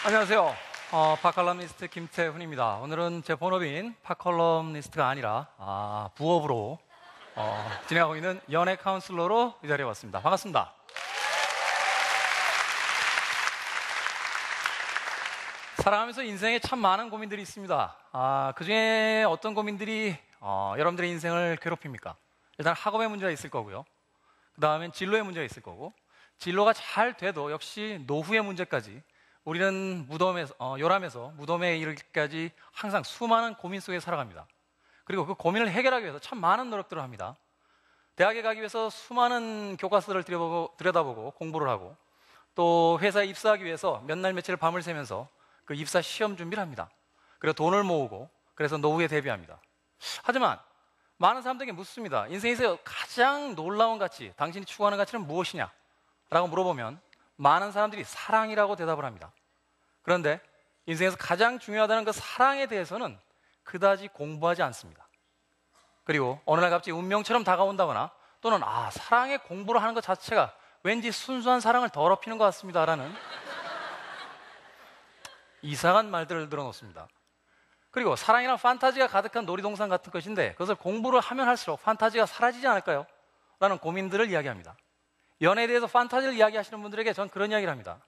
안녕하세요. 팟컬럼니스트 김태훈입니다. 오늘은 제 본업인 팟컬럼니스트가 아니라 부업으로 진행하고 있는 연애 카운슬러로 이 자리에 왔습니다. 반갑습니다. 살아가면서 인생에 참 많은 고민들이 있습니다. 그 중에 어떤 고민들이 여러분들의 인생을 괴롭힙니까? 일단 학업의 문제가 있을 거고요. 그 다음엔 진로의 문제가 있을 거고, 진로가 잘 돼도 역시 노후의 문제까지, 우리는 요람에서 무덤에 이르기까지 항상 수많은 고민 속에 살아갑니다. 그리고 그 고민을 해결하기 위해서 참 많은 노력들을 합니다. 대학에 가기 위해서 수많은 교과서를 들여다보고 공부를 하고, 또 회사에 입사하기 위해서 몇 날 며칠 밤을 새면서 그 입사 시험 준비를 합니다. 그리고 돈을 모으고, 그래서 노후에 대비합니다. 하지만 많은 사람들에게 묻습니다. 인생에서 가장 놀라운 가치, 당신이 추구하는 가치는 무엇이냐? 라고 물어보면 많은 사람들이 사랑이라고 대답을 합니다. 그런데 인생에서 가장 중요하다는 그 사랑에 대해서는 그다지 공부하지 않습니다. 그리고 어느 날 갑자기 운명처럼 다가온다거나, 또는 사랑의 공부를 하는 것 자체가 왠지 순수한 사랑을 더럽히는 것 같습니다 라는 이상한 말들을 늘어놓습니다. 그리고 사랑이란 판타지가 가득한 놀이동산 같은 것인데, 그것을 공부를 하면 할수록 판타지가 사라지지 않을까요? 라는 고민들을 이야기합니다. 연애에 대해서 판타지를 이야기하시는 분들에게 전 그런 이야기를 합니다.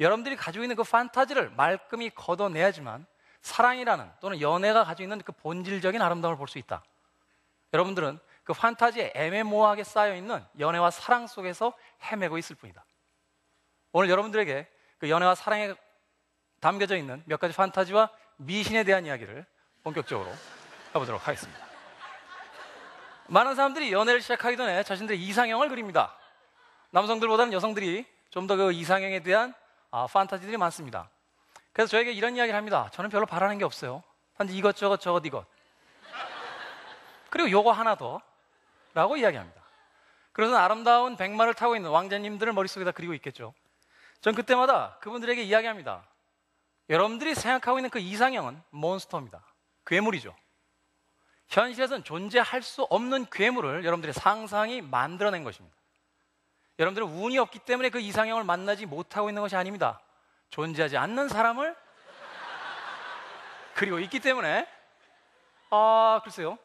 여러분들이 가지고 있는 그 판타지를 말끔히 걷어내야지만 사랑이라는, 또는 연애가 가지고 있는 그 본질적인 아름다움을 볼 수 있다. 여러분들은 그 판타지에 애매모호하게 쌓여있는 연애와 사랑 속에서 헤매고 있을 뿐이다. 오늘 여러분들에게 그 연애와 사랑에 담겨져 있는 몇 가지 판타지와 미신에 대한 이야기를 본격적으로 해보도록 하겠습니다. 많은 사람들이 연애를 시작하기 전에 자신들의 이상형을 그립니다. 남성들보다는 여성들이 좀 더 그 이상형에 대한 판타지들이 많습니다. 그래서 저에게 이런 이야기를 합니다. 저는 별로 바라는 게 없어요. 단지 이것저것 저것 이것, 그리고 요거 하나 더 라고 이야기합니다. 그래서 아름다운 백마를 타고 있는 왕자님들을 머릿속에다 그리고 있겠죠. 전 그때마다 그분들에게 이야기합니다. 여러분들이 생각하고 있는 그 이상형은 몬스터입니다. 괴물이죠. 현실에서는 존재할 수 없는 괴물을 여러분들의 상상이 만들어낸 것입니다. 여러분들은 운이 없기 때문에 그 이상형을 만나지 못하고 있는 것이 아닙니다. 존재하지 않는 사람을 그리고 있기 때문에 글쎄요,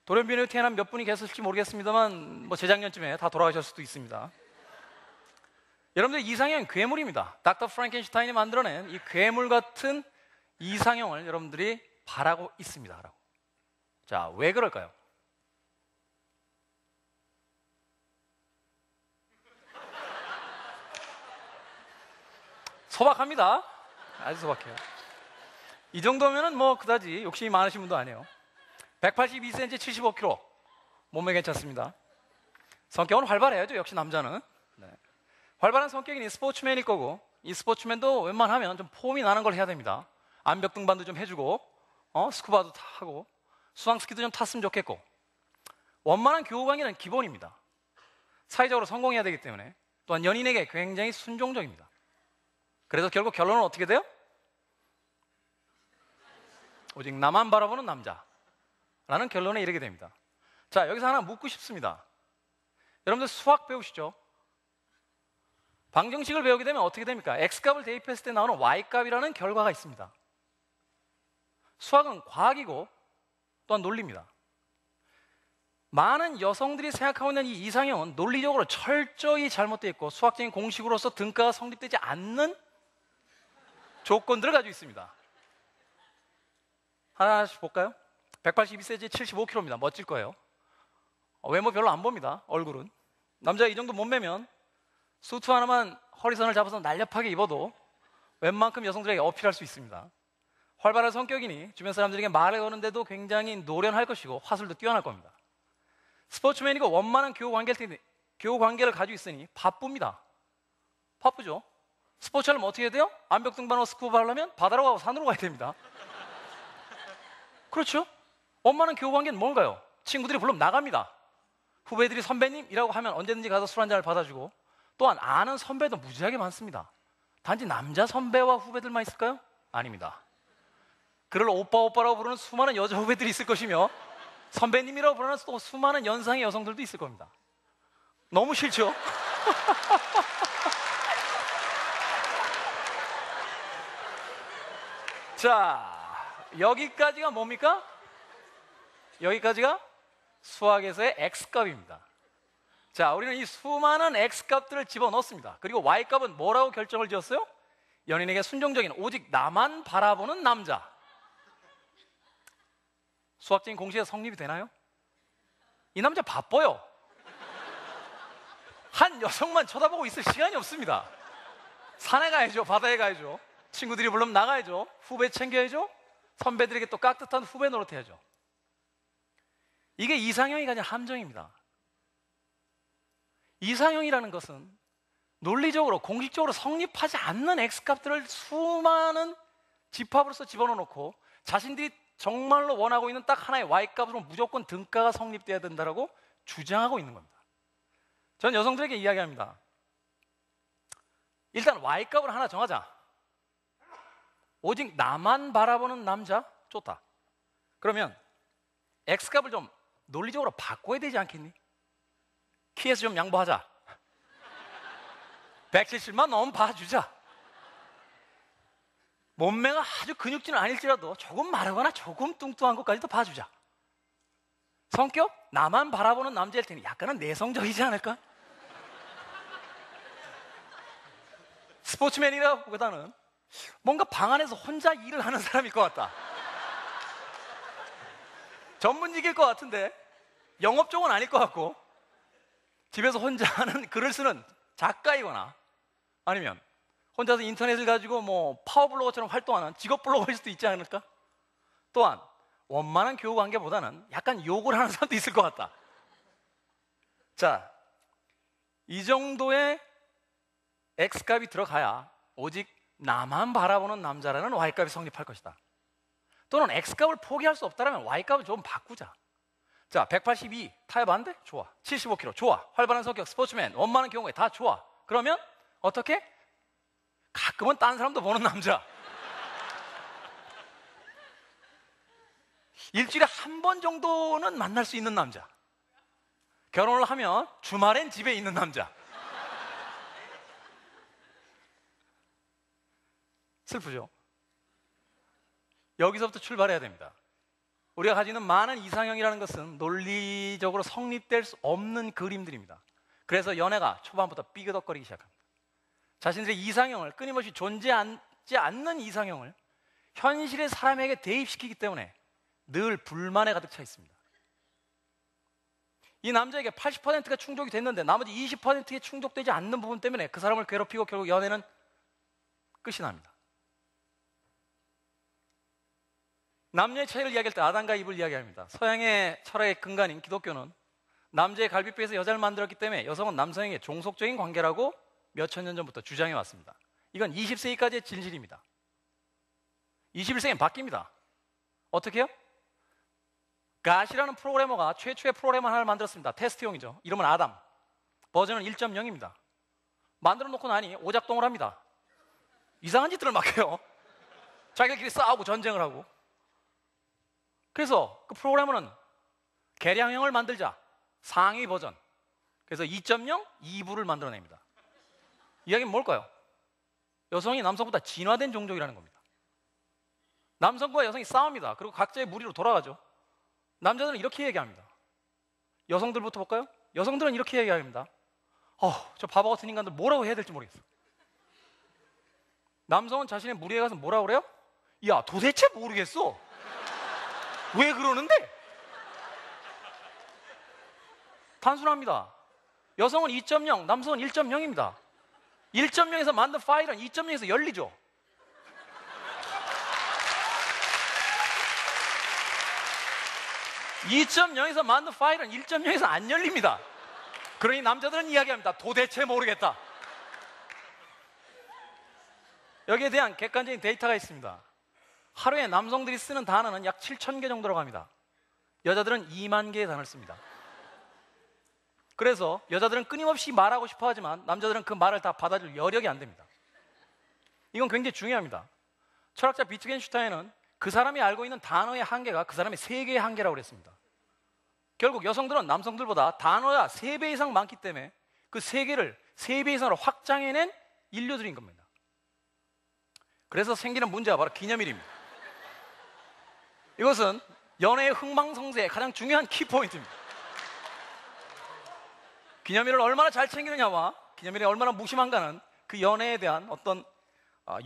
돌연변이로 태어난 몇 분이 계실지 모르겠습니다만 재작년쯤에 다 돌아가실 수도 있습니다. 여러분들 이상형은 괴물입니다. 닥터 프랑켄슈타인이 만들어낸 이 괴물 같은 이상형을 여러분들이 바라고 있습니다. 자, 왜 그럴까요? 소박합니다. 아주 소박해요. 이 정도면은 그다지 욕심이 많으신 분도 아니에요. 182cm 75kg, 몸매 괜찮습니다. 성격은 활발해야죠. 역시 남자는. 활발한 성격인 이 스포츠맨일 거고, 이 스포츠맨도 웬만하면 좀 폼이 나는 걸 해야 됩니다. 암벽 등반도 좀 해주고, 스쿠바도 하고, 수상스키도 좀 탔으면 좋겠고, 원만한 교우관계는 기본입니다. 사회적으로 성공해야 되기 때문에, 또한 연인에게 굉장히 순종적입니다. 그래서 결국 결론은 어떻게 돼요? 오직 나만 바라보는 남자라는 결론에 이르게 됩니다. 자, 여기서 하나 묻고 싶습니다. 여러분들 수학 배우시죠? 방정식을 배우게 되면 어떻게 됩니까? X값을 대입했을 때 나오는 Y값이라는 결과가 있습니다. 수학은 과학이고 또한 논리입니다. 많은 여성들이 생각하고 있는 이 이상형은 논리적으로 철저히 잘못되어 있고, 수학적인 공식으로서 등가가 성립되지 않는 조건들을 가지고 있습니다. 하나씩 볼까요? 182cm 75kg입니다. 멋질 거예요. 외모 별로 안 봅니다. 얼굴은. 남자가 이 정도 몸매면 수트 하나만 허리선을 잡아서 날렵하게 입어도 웬만큼 여성들에게 어필할 수 있습니다. 활발한 성격이니 주변 사람들에게 말을 거는데도 굉장히 노련할 것이고 화술도 뛰어날 겁니다. 스포츠맨이고 원만한 교우관계를 가지고 있으니 바쁩니다. 바쁘죠. 스포츠하려면 어떻게 해야 돼요? 암벽 등반하고 스쿠버 하려면 바다로 가고 산으로 가야 됩니다. 그렇죠? 원만한 교우관계는 뭔가요? 친구들이 불러면 나갑니다. 후배들이 선배님이라고 하면 언제든지 가서 술 한잔을 받아주고, 또한 아는 선배도 무지하게 많습니다. 단지 남자 선배와 후배들만 있을까요? 아닙니다. 그를 오빠라고 부르는 수많은 여자 후배들이 있을 것이며, 선배님이라고 부르는 또 수많은 연상의 여성들도 있을 겁니다. 너무 싫죠? 자, 여기까지가 뭡니까? 여기까지가 수학에서의 x값입니다. 자, 우리는 이 수많은 x값들을 집어넣습니다. 그리고 y값은 뭐라고 결정을 지었어요? 연인에게 순종적인 오직 나만 바라보는 남자. 수학적인 공식에서 성립이 되나요? 이 남자 바빠요. 한 여성만 쳐다보고 있을 시간이 없습니다. 산에 가야죠, 바다에 가야죠, 친구들이 불러면 나가야죠, 후배 챙겨야죠, 선배들에게 또 깍듯한 후배 노릇해야죠. 이게 이상형이 가진 함정입니다. 이상형이라는 것은 논리적으로 공식적으로 성립하지 않는 x값들을 수많은 집합으로서 집어넣고 자신들이 정말로 원하고 있는 딱 하나의 y값으로 무조건 등가가 성립돼야 된다고 주장하고 있는 겁니다. 전 여성들에게 이야기합니다. 일단 y값을 하나 정하자. 오직 나만 바라보는 남자 좋다. 그러면 x값을 좀 논리적으로 바꿔야 되지 않겠니? 키에서 좀 양보하자. 170만 넘으면 봐주자. 몸매가 아주 근육질은 아닐지라도 조금 마르거나 조금 뚱뚱한 것까지도 봐주자. 성격? 나만 바라보는 남자일 테니 약간은 내성적이지 않을까? 스포츠맨이라기보다는 뭔가 방 안에서 혼자 일을 하는 사람일 것 같다. 전문직일 것 같은데 영업 쪽은 아닐 것 같고, 집에서 혼자 하는 글을 쓰는 작가이거나 아니면 혼자서 인터넷을 가지고 뭐 파워블로거처럼 활동하는 직업 블로거일 수도 있지 않을까? 또한 원만한 교우 관계보다는 약간 욕을 하는 사람도 있을 것 같다. 자, 이 정도의 X값이 들어가야 오직 나만 바라보는 남자라는 Y값이 성립할 것이다. 또는 X값을 포기할 수 없다면 Y값을 좀 바꾸자. 자, 182 타협 안 돼? 좋아. 75kg 좋아. 활발한 성격, 스포츠맨, 원만한 경우에 다 좋아. 그러면 어떻게? 가끔은 딴 사람도 보는 남자. 일주일에 한 번 정도는 만날 수 있는 남자. 결혼을 하면 주말엔 집에 있는 남자. 슬프죠? 여기서부터 출발해야 됩니다. 우리가 가지고 있는 많은 이상형이라는 것은 논리적으로 성립될 수 없는 그림들입니다. 그래서 연애가 초반부터 삐그덕거리기 시작합니다. 자신들의 이상형을, 끊임없이 존재하지 않는 이상형을 현실의 사람에게 대입시키기 때문에 늘 불만에 가득 차 있습니다. 이 남자에게 80%가 충족이 됐는데 나머지 20%에 충족되지 않는 부분 때문에 그 사람을 괴롭히고 결국 연애는 끝이 납니다. 남녀의 차이를 이야기할 때 아담과 이브를 이야기합니다. 서양의 철학의 근간인 기독교는 남자의 갈비뼈에서 여자를 만들었기 때문에 여성은 남성에게 종속적인 관계라고 몇천 년 전부터 주장해 왔습니다. 이건 20세기까지의 진실입니다. 21세기엔 바뀝니다. 어떻게 해요? 갓이라는 프로그래머가 최초의 프로그래머 하나를 만들었습니다. 테스트용이죠. 이름은 아담. 버전은 1.0입니다. 만들어 놓고 나니 오작동을 합니다. 이상한 짓들을 막 해요. 자기들끼리 싸우고 전쟁을 하고. 그래서 그 프로그래머는 개량형을 만들자. 상위 버전. 그래서 2.0, 2부를 만들어냅니다. 이야기는 뭘까요? 여성이 남성보다 진화된 종족이라는 겁니다. 남성과 여성이 싸웁니다. 그리고 각자의 무리로 돌아가죠. 남자들은 이렇게 얘기합니다. 여성들부터 볼까요? 여성들은 이렇게 얘기합니다. 저 바보 같은 인간들 뭐라고 해야 될지 모르겠어. 남성은 자신의 무리에 가서 뭐라고 그래요? 야, 도대체 모르겠어. 왜 그러는데? 단순합니다. 여성은 2.0, 남성은 1.0입니다. 1.0에서 만든 파일은 2.0에서 열리죠. (2.0에서) 만든 파일은 1.0에서 안 열립니다. 그러니 남자들은 이야기합니다. 도대체 모르겠다. 여기에 대한 객관적인 데이터가 있습니다. 하루에 남성들이 쓰는 단어는 약 7,000개 정도라고 합니다. 여자들은 2만 개의 단어를 씁니다. 그래서 여자들은 끊임없이 말하고 싶어 하지만 남자들은 그 말을 다 받아줄 여력이 안 됩니다. 이건 굉장히 중요합니다. 철학자 비트겐슈타인은 그 사람이 알고 있는 단어의 한계가 그 사람의 세계의 한계라고 그랬습니다. 결국 여성들은 남성들보다 단어가 3배 이상 많기 때문에 그 세계를 3배 이상으로 확장해낸 인류들인 겁니다. 그래서 생기는 문제가 바로 기념일입니다. 이것은 연애의 흥망성쇠의 가장 중요한 키포인트입니다. 기념일을 얼마나 잘 챙기느냐와 기념일이 얼마나 무심한가는 그 연애에 대한 어떤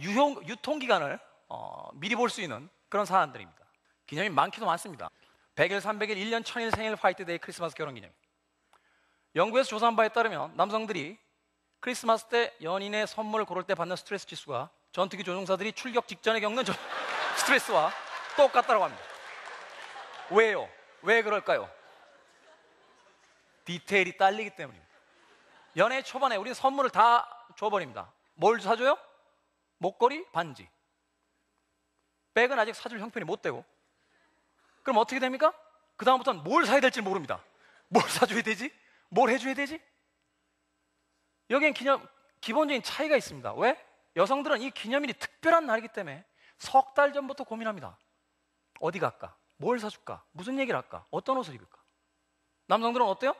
유통기간을 미리 볼 수 있는 그런 사안들입니다. 기념일 많기도 많습니다. 100일, 300일, 1년 1000일 생일, 화이트데이, 크리스마스, 결혼기념일. 영국에서 조사한 바에 따르면 남성들이 크리스마스 때 연인의 선물을 고를 때 받는 스트레스 지수가 전투기 조종사들이 출격 직전에 겪는 스트레스와 똑같다고 합니다. 왜요? 왜 그럴까요? 디테일이 딸리기 때문입니다. 연애 초반에 우리는 선물을 다 줘버립니다. 뭘 사줘요? 목걸이, 반지. 백은 아직 사줄 형편이 못 되고. 그럼 어떻게 됩니까? 그 다음부터는 뭘 사야 될지 모릅니다. 뭘 사줘야 되지? 뭘 해줘야 되지? 여기엔 기본적인 차이가 있습니다. 왜? 여성들은 이 기념일이 특별한 날이기 때문에 석 달 전부터 고민합니다. 어디 갈까? 뭘 사줄까? 무슨 얘기를 할까? 어떤 옷을 입을까? 남성들은 어때요?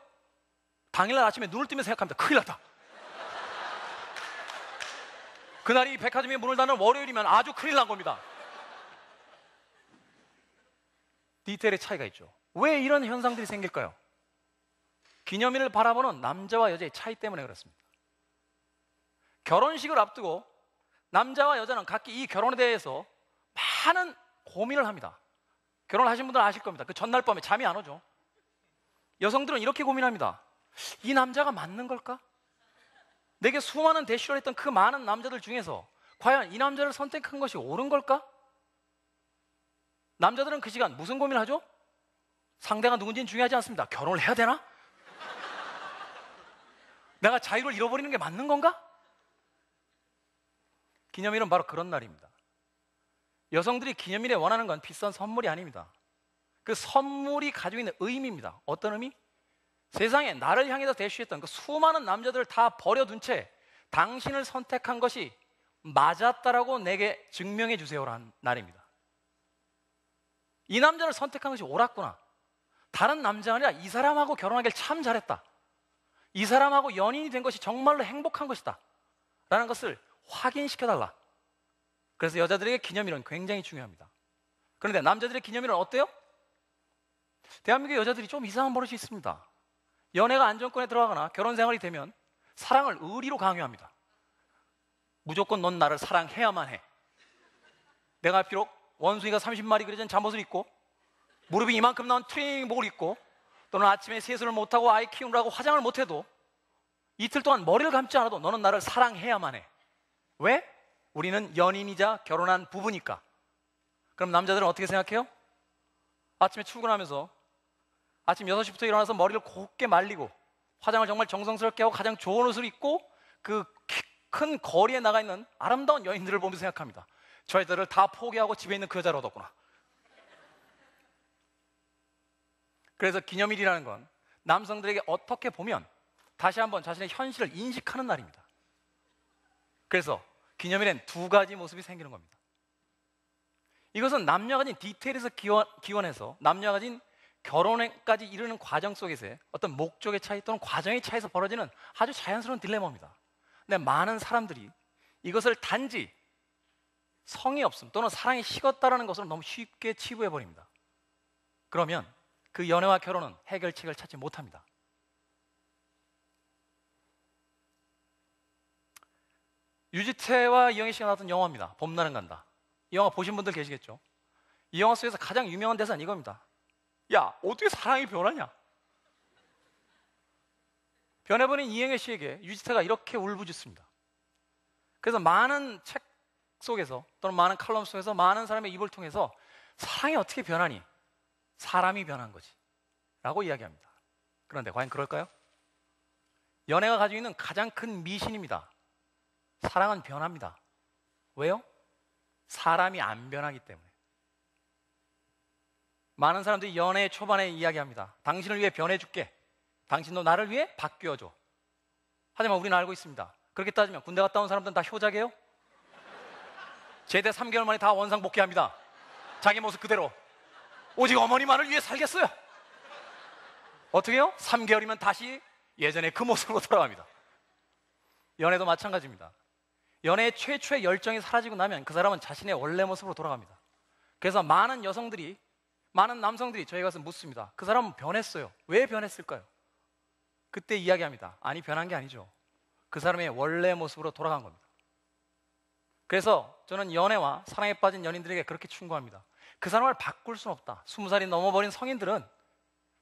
당일날 아침에 눈을 뜨면 생각합니다. 큰일 났다. 그날이 백화점에 문을 닫는 월요일이면 아주 큰일 난 겁니다. 디테일의 차이가 있죠. 왜 이런 현상들이 생길까요? 기념일을 바라보는 남자와 여자의 차이 때문에 그렇습니다. 결혼식을 앞두고 남자와 여자는 각기 이 결혼에 대해서 많은 고민을 합니다. 결혼하신 분들은 아실 겁니다. 그 전날 밤에 잠이 안 오죠. 여성들은 이렇게 고민합니다. 이 남자가 맞는 걸까? 내게 수많은 대시를 했던 그 많은 남자들 중에서 과연 이 남자를 선택한 것이 옳은 걸까? 남자들은 그 시간 무슨 고민을 하죠? 상대가 누군지는 중요하지 않습니다. 결혼을 해야 되나? 내가 자유를 잃어버리는 게 맞는 건가? 기념일은 바로 그런 날입니다. 여성들이 기념일에 원하는 건 비싼 선물이 아닙니다. 그 선물이 가지고 있는 의미입니다. 어떤 의미? 세상에 나를 향해서 대쉬했던 그 수많은 남자들을 다 버려둔 채 당신을 선택한 것이 맞았다라고 내게 증명해 주세요라는 날입니다. 이 남자를 선택한 것이 옳았구나. 다른 남자가 아니라 이 사람하고 결혼하길 참 잘했다. 이 사람하고 연인이 된 것이 정말로 행복한 것이다 라는 것을 확인시켜달라. 그래서 여자들에게 기념일은 굉장히 중요합니다. 그런데 남자들의 기념일은 어때요? 대한민국의 여자들이 좀 이상한 버릇이 있습니다. 연애가 안정권에 들어가거나 결혼 생활이 되면 사랑을 의리로 강요합니다. 무조건 넌 나를 사랑해야만 해. 내가 비록 원숭이가 30마리 그려진 잠옷을 입고 무릎이 이만큼 나온 트레이닝복을 입고 또는 아침에 세수를 못하고 아이 키우느라고 화장을 못해도 이틀 동안 머리를 감지 않아도 너는 나를 사랑해야만 해. 왜? 우리는 연인이자 결혼한 부부니까. 그럼 남자들은 어떻게 생각해요? 아침에 출근하면서 아침 6시부터 일어나서 머리를 곱게 말리고 화장을 정말 정성스럽게 하고 가장 좋은 옷을 입고 그 큰 거리에 나가 있는 아름다운 여인들을 보면서 생각합니다. 저 애들을 다 포기하고 집에 있는 그 여자를 얻었구나. 그래서 기념일이라는 건 남성들에게 어떻게 보면 다시 한번 자신의 현실을 인식하는 날입니다. 그래서 기념일엔 두 가지 모습이 생기는 겁니다. 이것은 남녀가 가진 디테일에서 기원해서 남녀가 가진 결혼에까지 이르는 과정 속에서의 어떤 목적의 차이 또는 과정의 차이에서 벌어지는 아주 자연스러운 딜레마입니다. 근데 많은 사람들이 이것을 단지 성이 없음 또는 사랑이 식었다라는 것으로 너무 쉽게 치부해버립니다. 그러면 그 연애와 결혼은 해결책을 찾지 못합니다. 유지태와 이영애 씨가 나왔던 영화입니다. 봄날은 간다. 이 영화 보신 분들 계시겠죠? 이 영화 속에서 가장 유명한 대사는 이겁니다. 야, 어떻게 사랑이 변하냐? 변해버린 이영애 씨에게 유지태가 이렇게 울부짖습니다. 그래서 많은 책 속에서 또는 많은 칼럼 속에서 많은 사람의 입을 통해서 사랑이 어떻게 변하니? 사람이 변한 거지 라고 이야기합니다. 그런데 과연 그럴까요? 연애가 가지고 있는 가장 큰 미신입니다. 사랑은 변합니다. 왜요? 사람이 안 변하기 때문에. 많은 사람들이 연애 초반에 이야기합니다. 당신을 위해 변해줄게. 당신도 나를 위해 바뀌어줘. 하지만 우리는 알고 있습니다. 그렇게 따지면 군대 갔다 온 사람들은 다 효자게요? 제대 3개월 만에 다 원상복귀합니다. 자기 모습 그대로. 오직 어머니만을 위해 살겠어요. 어떻게 해요? 3개월이면 다시 예전의 그 모습으로 돌아갑니다. 연애도 마찬가지입니다. 연애의 최초의 열정이 사라지고 나면 그 사람은 자신의 원래 모습으로 돌아갑니다. 그래서 많은 여성들이 많은 남성들이 저희 가서 묻습니다. 그 사람은 변했어요. 왜 변했을까요? 그때 이야기합니다. 아니, 변한 게 아니죠. 그 사람의 원래 모습으로 돌아간 겁니다. 그래서 저는 연애와 사랑에 빠진 연인들에게 그렇게 충고합니다. 그 사람을 바꿀 수는 없다. 20살이 넘어버린 성인들은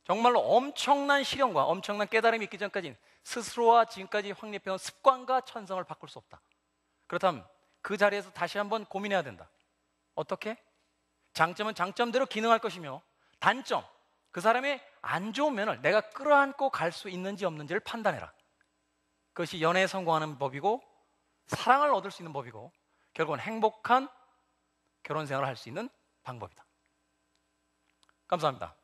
정말로 엄청난 시련과 엄청난 깨달음이 있기 전까지는 스스로와 지금까지 확립해온 습관과 천성을 바꿀 수 없다. 그렇다면 그 자리에서 다시 한번 고민해야 된다. 어떻게? 장점은 장점대로 기능할 것이며 단점, 그 사람의 안 좋은 면을 내가 끌어안고 갈 수 있는지 없는지를 판단해라. 그것이 연애에 성공하는 법이고 사랑을 얻을 수 있는 법이고 결국은 행복한 결혼 생활을 할 수 있는 방법이다. 감사합니다.